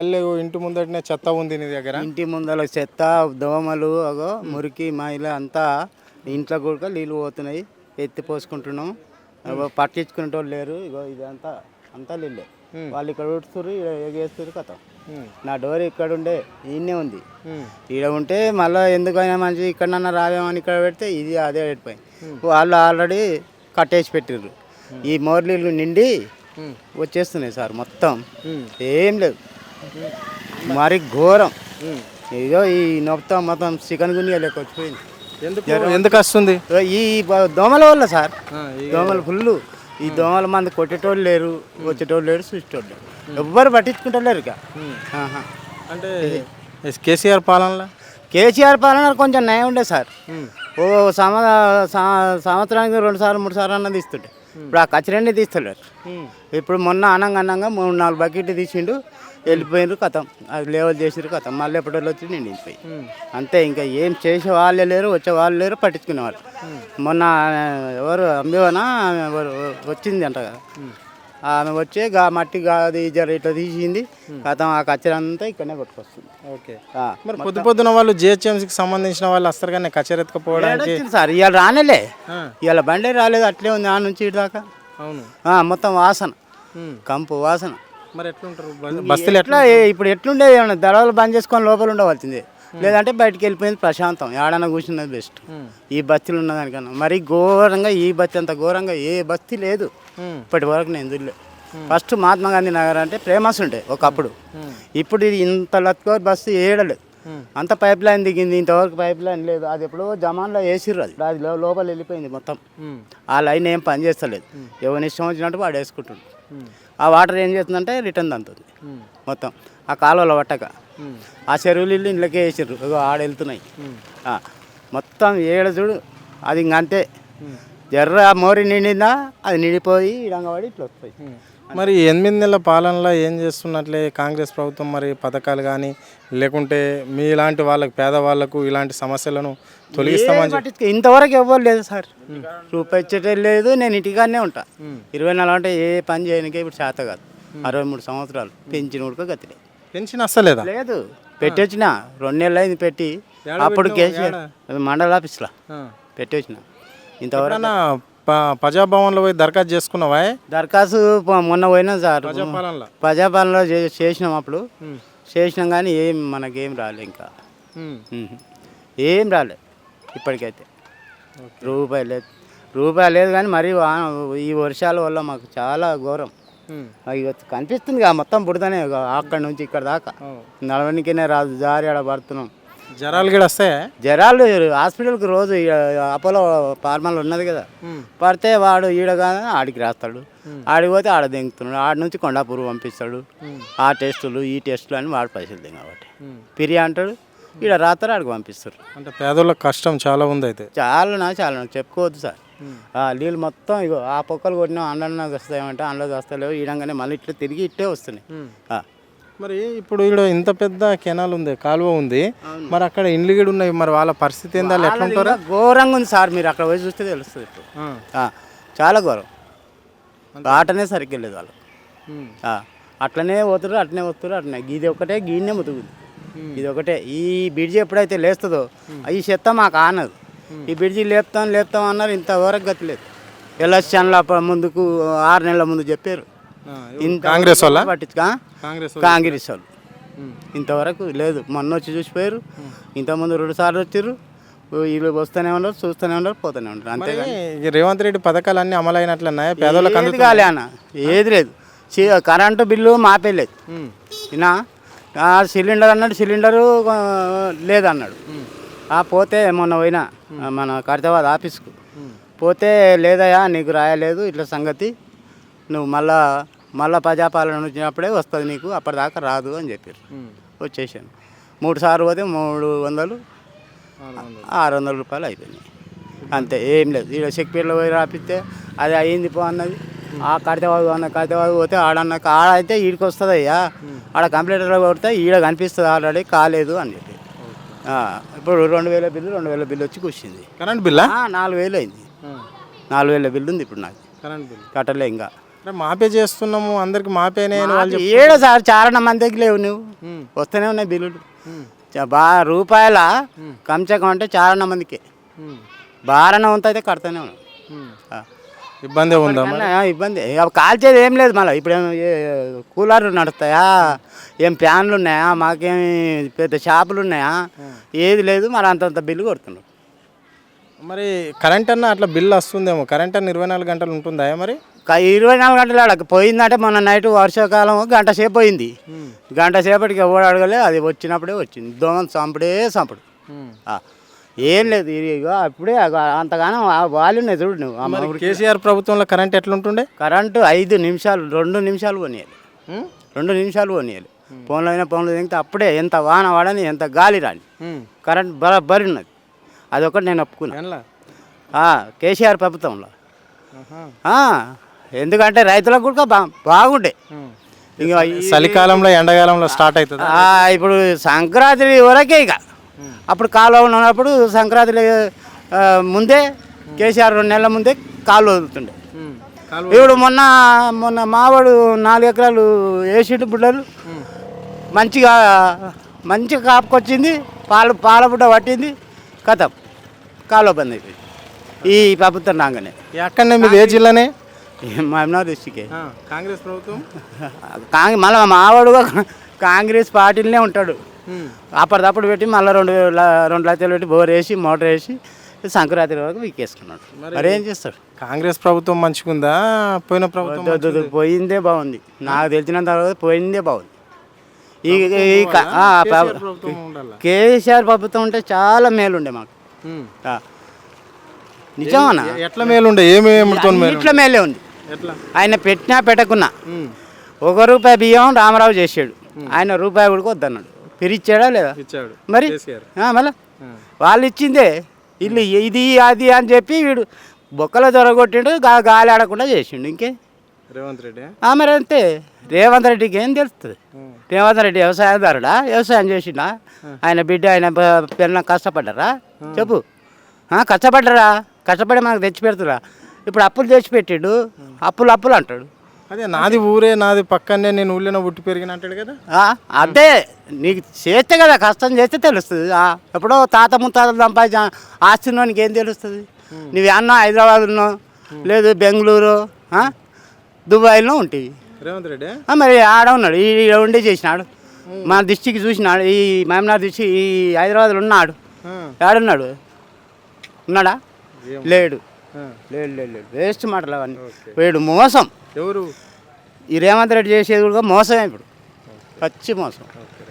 ఇంటి ముందటనే చెత్త ఉంది నీ దగ్గర. ఇంటి ముందర చెత్త, దోమలు, అగో మురికి మైల అంతా ఇంట్లో కూడా నీళ్ళు పోతున్నాయి. ఎత్తి పోసుకుంటున్నాం. పట్టించుకునే వాళ్ళు లేరు. ఇగో ఇదంతా అంతా నీళ్ళే. వాళ్ళు ఇక్కడ ఉడుతురు, ఎగేస్తారు కథ. నా డోర్ ఇక్కడ ఉండే ఈయనే ఉంది. ఈడ ఉంటే మళ్ళీ ఎందుకైనా మంచి ఇక్కడన్నా రావేమని ఇక్కడ పెడితే ఇది అదే పెట్టిపోయి వాళ్ళు ఆల్రెడీ కట్టేసి పెట్టిర్రు. ఈ మోర్లీలు నిండి వచ్చేస్తున్నాయి సార్. మొత్తం ఏం లేదు, మరి ఘోరం. ఇదో ఈ నొప్పం మొత్తం చికెన్ గున్యా లెక్క వచ్చిపోయింది. ఎందుకు వస్తుంది? ఈ దోమల వల్ల సార్. దోమలు ఫుల్. ఈ దోమల మంది కొట్టేటోళ్ళు లేరు, వచ్చేటోళ్ళు లేరు, చూసేటోళ్ళు లేరు. ఎవ్వరు పట్టించుకుంటలేరు ఇక. అంటే కేసీఆర్ పాలన కొంచెం నయం ఉండే సార్. ఓ సంవత్సరానికి 2 సార్లు 3 సార్లు అన్నది ఇస్తుండే. ఇప్పుడు ఆ కచరాన్ని తీస్తలేరు. ఇప్పుడు మొన్న అనంగా 3-4 బకెట్లు తీసిండు, వెళ్ళిపోయినారు కథం. అది లేవల్ చేసిరు కథం. మళ్ళీ ఎప్పటిలో వచ్చి నేను వెళ్ళిపోయి అంతే. ఇంకా ఏం చేసే వాళ్ళే లేరు, వచ్చే వాళ్ళు లేరు, పట్టించుకునే వాళ్ళు. మొన్న ఎవరు అంబేవనా ఎవరు వచ్చింది అంట కదా, ఆమె వచ్చి మట్టి అది జర ఇట్లా తీసింది కథం. ఆ కచ్చర అంతా ఇక్కడనే కొట్టుకొస్తుంది. ఓకే. మరి పొద్దున వాళ్ళు జిహెచ్ఎంసీకి సంబంధించిన వాళ్ళు వస్తారు కానీ కచ్చర ఎత్తుకపోవడానికి సార్. ఇవాళ రానేలే, ఇవాళ బండే రాలేదు. అట్లే ఉంది ఆ నుంచి ఇటు దాకా. అవును, మొత్తం వాసన, కంపు వాసన. మరి ఎట్లుంటారు బస్తీలు? ఎట్లా ఇప్పుడు ఎట్లుండే దళాలు బంద్ చేసుకొని లోపల ఉండవలసిందే, లేదంటే బయటికి వెళ్ళిపోయింది ప్రశాంతం. ఏడన్నా కూర్చున్నది బెస్ట్ ఈ బస్తీలు ఉన్నదానికన్నా. మరి ఘోరంగా ఈ బస్తీ అంత ఘోరంగా ఏ బస్తీ లేదు ఇప్పటి వరకు. నేను చూడలే. ఫస్ట్ మహాత్మా గాంధీ నగర్ అంటే ఫేమస్ ఉండే ఒకప్పుడు. ఇప్పుడు ఇది ఇంత లత్కోర్ బస్సు ఏడలేదు. అంత పైప్ లైన్ దిగింది, ఇంతవరకు పైప్ లైన్ లేదు. అది ఎప్పుడో జమాన్లో వేసిర్రు. అది లోపల వెళ్ళిపోయింది మొత్తం. ఆ లైన్ ఏం పని చేస్తలేదు. ఎవరిని ఇష్టం వచ్చినట్టు వాడు వేసుకుంటుండు. ఆ వాటర్ ఏం చేస్తుందంటే రిటర్న్ దంతుంది మొత్తం. ఆ కాలువలో పట్టక ఆ చెరువులు ఇల్లు ఇంట్లోకే వేసిర్రు. ఆడ వెళ్తున్నాయి మొత్తం. ఏడ చూడు అది ఇంకంతే. జర్ర మోరి నిండిందా అది నిండిపోయి ఇడంగబడి ఇట్లా వస్తాయి. మరి 8 నెలల పాలనలో ఏం చేస్తున్నట్లే కాంగ్రెస్ ప్రభుత్వం? మరి పథకాలు కానీ లేకుంటే మీలాంటి వాళ్ళకు, పేదవాళ్ళకు ఇలాంటి సమస్యలను తొలగిస్తామని ఇంతవరకు ఎవ్వరు లేదు సార్. రూపాయి ఇచ్చేటే లేదు. నేను ఇంటికాడనే ఉంటా 24 అంటే ఏ పని చేయడానికి ఇప్పుడు చేత కాదు. 63 సంవత్సరాలు పెంచిన ఉడక గతిలే. పెన్షన్ వస్తలేదా? లేదు, పెట్టొచ్చిన 2 నెలలు అయింది పెట్టి. అప్పుడు కేసీఆర్ మండల ఆఫీస్లో పెట్టొచ్చిన. ఇంతవరకు ప్రజాభవన్లో పోయి దరఖాస్తు చేసుకున్నావా? దరఖాస్తు మొన్న పోయినా సార్. ప్రజాపాలనలో చేసినాం. అప్పుడు చేసినాం కానీ మనకేం రాలే. ఇంకా ఏం రాలే ఇప్పటికైతే. రూపాయి లేదు కానీ మరి ఈ వర్షాల వల్ల మాకు చాలా ఘోరం. కనిపిస్తుంది కదా మొత్తం బుడదనే. అక్కడి నుంచి ఇక్కడ దాకా నడవనికనే రాదు, జారి ఆడ పడుతున్నాం. జ్వరాలు కూడా వస్తాయి. జ్వరాలు హాస్పిటల్కి రోజు అపోలో ఫార్మాలో ఉన్నది కదా, పడితే వాడు ఈడగానే ఆడికి రాస్తాడు. ఆడికి పోతే ఆడ దింగుతున్నాడు. ఆడి నుంచి కొండాపూర్ పంపిస్తాడు. ఆ టెస్టులు ఈ టెస్టులు అని వాడు పైసలు దింగ కాబట్టి పిరియా అంటాడు. ఈడ రాస్తారు, ఆడికి పంపిస్తారు. అంటే పేదోళ్ళకి కష్టం చాలా ఉంది. అయితే చాలా చెప్పుకోవద్దు సార్. నీళ్ళు మొత్తం ఇగో ఆ పొక్కలు కొట్టినా అండ్లలోకి వస్తాయేమంటే అందులోకి వస్తలేవు. ఈడంగానే మళ్ళీ ఇట్లా తిరిగి ఇట్టే వస్తున్నాయి. మరి ఇప్పుడు ఇక్కడ ఇంత పెద్ద కెనాల్ ఉంది, కాలువ ఉంది, మరి అక్కడ ఇండ్లు కూడా ఉన్నాయి. మరి వాళ్ళ పరిస్థితి ఏందా? ఎట్లా ఉంటారో ఘోరంగా ఉంది సార్. మీరు అక్కడ పోయి చూస్తే తెలుస్తుంది. ఇప్పుడు చాలా ఘోరం. ఆటనే సరిగ్గా లేదు వాళ్ళు. అట్లనే పోతారు, అట్లనే వస్తారు, అట్లనే. ఇది ఒకటే గీనే ముతుగుంది. ఇది ఒకటే. ఈ బ్రిడ్జి ఎప్పుడైతే లేస్తుందో ఈ చెత్త మాకు ఆనదు. ఈ బ్రిడ్జి లేపుతాం అన్నారు. ఇంతవరకు గతి లేదు. ఎలక్షన్ల ముందుకు 6 నెలల ముందు చెప్పారు. కాంగ్రెస్ వాళ్ళు కాంగ్రెస్ వాళ్ళు ఇంతవరకు లేదు. మొన్న వచ్చి చూసిపోయారు. ఇంతకుముందు 2 సార్లు వచ్చారు. వీళ్ళు వస్తూనే ఉన్నారు, చూస్తూనే ఉన్నారు, పోతూనే ఉంటారు. అంతేగాని రేవంత్ రెడ్డి పథకాలు అన్నీ అమలైనట్లున్నాయి. పేదోళ్ళకి కాలే అన్న ఏది లేదు. కరెంటు బిల్లు మాపేయలేదు. ఈయన సిలిండర్ అన్నాడు, సిలిండరు లేదన్నాడు. పోతే మొన్న పోయినా మన ఖైరతాబాద్ ఆఫీస్కు పోతే, లేదయా నీకు రాయలేదు ఇట్లా సంగతి, నువ్వు మళ్ళా ప్రజాపాలన వచ్చినప్పుడే వస్తుంది నీకు, అప్పటిదాకా రాదు అని చెప్పారు. వచ్చేసాను. 3 సార్లు పోతే 600 రూపాయలు అయిపోయినాయి. అంతే, ఏం లేదు. ఇక్కడ చెక్పేటలో పోయి రాపిస్తే అది అయ్యింది పో అన్నది. ఆ ఖైరతాబాద్ పోతే ఆడైతే ఈడికి వస్తుంది అయ్యా, ఆడ కంప్యూటర్లో కొడితే ఈడ కనిపిస్తుంది ఆల్రెడీ, కాలేదు అని చెప్పి. ఇప్పుడు 2000 బిల్లు వచ్చి కూర్చుంది. కరెంట్ బిల్లా 4000 అయింది. 4000 బిల్లు ఉంది ఇప్పుడు నాకు. కరెంట్ బిల్ కట్టలే ఇంకా. అంటే మాపే చేస్తున్నాము అందరికి మాపేనే అని వాళ్ళు ఏడో సార్ చాలా మందికి లేవు నువ్వు వస్తూనే ఉన్నాయి బిల్లులు రూపాయల కంచకం అంటే చాలా మందికి బారన వంత అయితే కడతానే ఉన్నాం ఇబ్బంది ఉందా మరి? ఇబ్బంది కాల్చేది ఏం లేదు మళ్ళీ ఇప్పుడు కూలర్లు నడుస్తాయా ఏం ఫ్యాన్లు ఉన్నాయా మాకేమి పెద్ద షాపులు ఉన్నాయా ఏది లేదు మరి అంతంత బిల్లు కొడుతున్నాం. మరి కరెంట్ అన్న అట్లా బిల్లు వస్తుందేమో, కరెంట్ అన్న 24 గంటలు ఉంటుందా మరి? 24 గంటలు అడగ పోయిందంటే మొన్న నైట్ వర్షాకాలం గంట సేపు పోయింది, గంట సేపటికి ఎవడు అడగలే, అది వచ్చినప్పుడే వచ్చింది. దోమలు చంపుడు ఏం లేదు. ఇగో అప్పుడే అంతగానో వాళ్ళు ఉన్నాయి చూడు నువ్వు. మరి కేసీఆర్ ప్రభుత్వంలో కరెంట్ ఎట్లుంటుండే? కరెంటు 5 నిమిషాలు 2 నిమిషాలు కొనియాలి, 2 నిమిషాలు కొనియాలి. ఫోన్లో అయినా ఫోన్లో దిగితే అప్పుడే ఎంత వాన వాడని ఎంత గాలి రాని కరెంట్ బరి ఉన్నది. అదొకటి నేను ఒప్పుకున్నా కేసీఆర్ ప్రభుత్వంలో. ఎందుకంటే రైతులకు కూడా బాగుండే. ఇక చలికాలంలో ఎండాకాలంలో స్టార్ట్ అవుతుంది. ఇప్పుడు సంక్రాంతి వరకే ఇక అప్పుడు కాలువ ఉన్నప్పుడు సంక్రాంతి ముందే కేసీఆర్ 2 నెలల ముందే కాలువ వదులుతుండే. ఇప్పుడు మొన్న మావాడు 4 ఎకరాలు వేసిండు బుడ్డలు మంచిగా కాపుకొచ్చింది, పాల బుడ్డ పట్టింది, కథం కాలువ బంద్ అయిపోయింది ఈ ప్రభుత్వం రాగానే. ఎక్కడనే మీది ఏ జిల్లానే? మహబూబ్నగర్ డిస్టికే. కాంగ్రెస్ ప్రభుత్వం మళ్ళీ మావాడు కాంగ్రెస్ పార్టీలోనే ఉంటాడు. అప్పటిదప్పుడు పెట్టి మళ్ళీ 2 లక్షలు పెట్టి బోర్ వేసి మోటార్ వేసి సంక్రాంతి వరకు వీకేసుకున్నాడు. మరి ఏం చేస్తాడు? కాంగ్రెస్ ప్రభుత్వం మంచిగుందా పోయిన ప్రభుత్వం? పోయిందే బాగుంది, నాకు తెలిసినంత పోయిందే బాగుంది. ఈ కేసీఆర్ ప్రభుత్వం ఉంటే చాలా మేలుండే మాకు. నిజమన్నా ఎట్లా మేలుండే? ఇట్లా మేలే ఉంది. ఆయన పెట్టినా పెట్టకున్నా ₹1 బియ్యం రామారావు చేసాడు, ఆయన రూపాయి కూడా వద్దన్నాడు. పిరిచ్చాడా లేదా? మరి మళ్ళా వాళ్ళు ఇచ్చిందే ఇల్లు ఇది అది అని చెప్పి వీడు బొక్కలో దొరగొట్టిండు, గాలి ఆడకుండా చేసిండు. ఇంకే రేవంత్ రెడ్డి మరి అంతే. రేవంత్ రెడ్డికి ఏం తెలుస్తుంది? రేవంత్ రెడ్డి వ్యవసాయదారుడా? వ్యవసాయం చేసిండా? ఆయన బిడ్డ ఆయన పిల్లలు కష్టపడ్డారా? చెప్పు, కష్టపడి మనకు తెచ్చి పెడుతురా? ఇప్పుడు అప్పులు తెచ్చి పెట్టిండు, అప్పులు అంటాడు. అదే నాది ఊరే, నాది పక్కనే, నేను ఊళ్ళో పుట్టి పెరిగిన అంటాడు కదా. అదే నీకు చేస్తే కదా, కష్టం చేస్తే తెలుస్తుంది. ఎప్పుడో తాత ముత్తాతలు సంపాదించ ఆస్తున్నోనికి ఏం తెలుస్తుంది? నువ్వు అన్న హైదరాబాద్లో లేదు, బెంగళూరు దుబాయ్లో ఉంటాయి. రేవంత్ రెడ్డి మరి ఆడ ఉన్నాడు, ఈ ఉండి చేసినాడు, మన దృష్టికి చూసినాడు. ఈ మహబూబ్నగర్ దృష్టి ఈ హైదరాబాద్లో ఉన్నాడు. ఆడున్నాడు, ఉన్నాడా? లేడు. వేస్ట్ మాటలు అవన్నీ. వీడు మోసం. ఎవరు? ఈ రేవంత్ రెడ్డి చేసేది కూడా మోసమే, ఇప్పుడు పచ్చి మోసం.